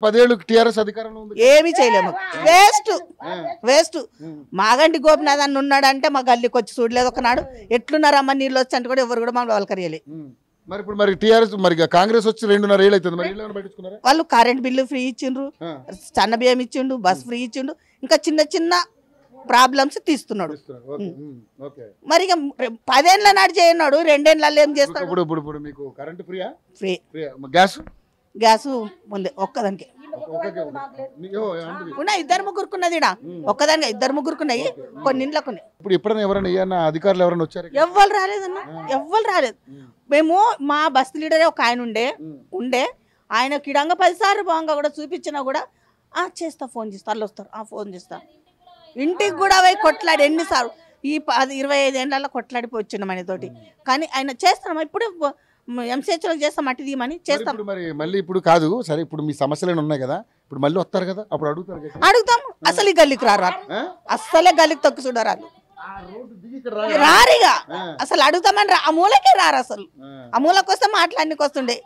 10 ఏళ్ళు టీఆర్ఎస్ అధికారంలో ఉంది. ఏమీ చేయలేము. Waste waste. మాగంటి గోపినాథ్ అన్న ఉన్నాడంటే మా గల్లీకి వచ్చి చూడలేదు ఒకనాడు. ఎట్లున్నారమ్మ నీళ్ళు వచ్చి అంటే కూడా ఎవరు కూడా మనం వాళ్ళకరియలే. మరి ఇప్పుడు మరి టీఆర్ఎస్ మరి కాంగ్రెస్ వచ్చి 2.5 ఏళ్ళు అవుతుంది. మరి ఏమైనా పట్టించుకున్నారా? వాళ్ళు కరెంట్ బిల్లు ఫ్రీ ఇచ్చిండ్రు, సన్న బియ్యం ఇచ్చిండు, బస్ ఫ్రీ ఇచ్చిండు, ఇంకా చిన్న చిన్న ప్రాబ్లమ్స్ తీస్తున్నాడు. మరి ఇక 10 ఏళ్ళ నాడు చేయన్నాడు, 2 ఏళ్ళలో ఏం చేస్తాడు? ఇప్పుడు మీకు కరెంట్ ఫ్రీయా? ఫ్రీ. గ్యాస్ ముందే ఒక్కదానికి ఇప్పుడు ఉన్నాయి. 2 ముగ్గురుకున్నది ఇడ ఒక్కదానికి 2 ముగ్గురుకున్నాయి, కొన్ని ఇంట్లోకి ఉన్నాయి. ఎప్పుడైనా ఎవరైనా ఏమన్నా అధికారులు ఎవరైనా వచ్చారు? ఎవ్వరు రాలేదన్న, ఎవ్వరు రాలేదు. మేము మా బస్ లీడరే ఒక ఆయన ఉండే ఆయన కిడంగా 10 సార్లు బాగా కూడా చూపించినా కూడా చేస్తా, ఫోన్ చేస్తా, వాళ్ళు వస్తారు, ఫోన్ చేస్తా. ఇంటికి కూడా పోయి కొట్లాడి ఎన్నిసార్లు ఈ 25 ఏళ్ళలో కొట్లాడిపోయి వచ్చినాం ఆయనతోటి. కానీ ఆయన చేస్తాం ఇప్పుడు ఎంసీహెచ్లో చేస్తాం, మట్టి తీయమని చేస్తాం. మరి మళ్ళీ ఇప్పుడు కాదు సరే, ఇప్పుడు మీ సమస్యలు ఉన్నాయి కదా, ఇప్పుడు మళ్ళీ వస్తారు కదా, అప్పుడు అడుగుతాం. అసలు ఈ గల్లీకి రారు, అస్సలే గల్లీకి తొక్కి చూడరారు, రారిగా అసలు అడుగుతామని ఆ మూలకే రారు. అసలు ఆ మూలకి వస్తే మాట్లాడడానికి వస్తుండే.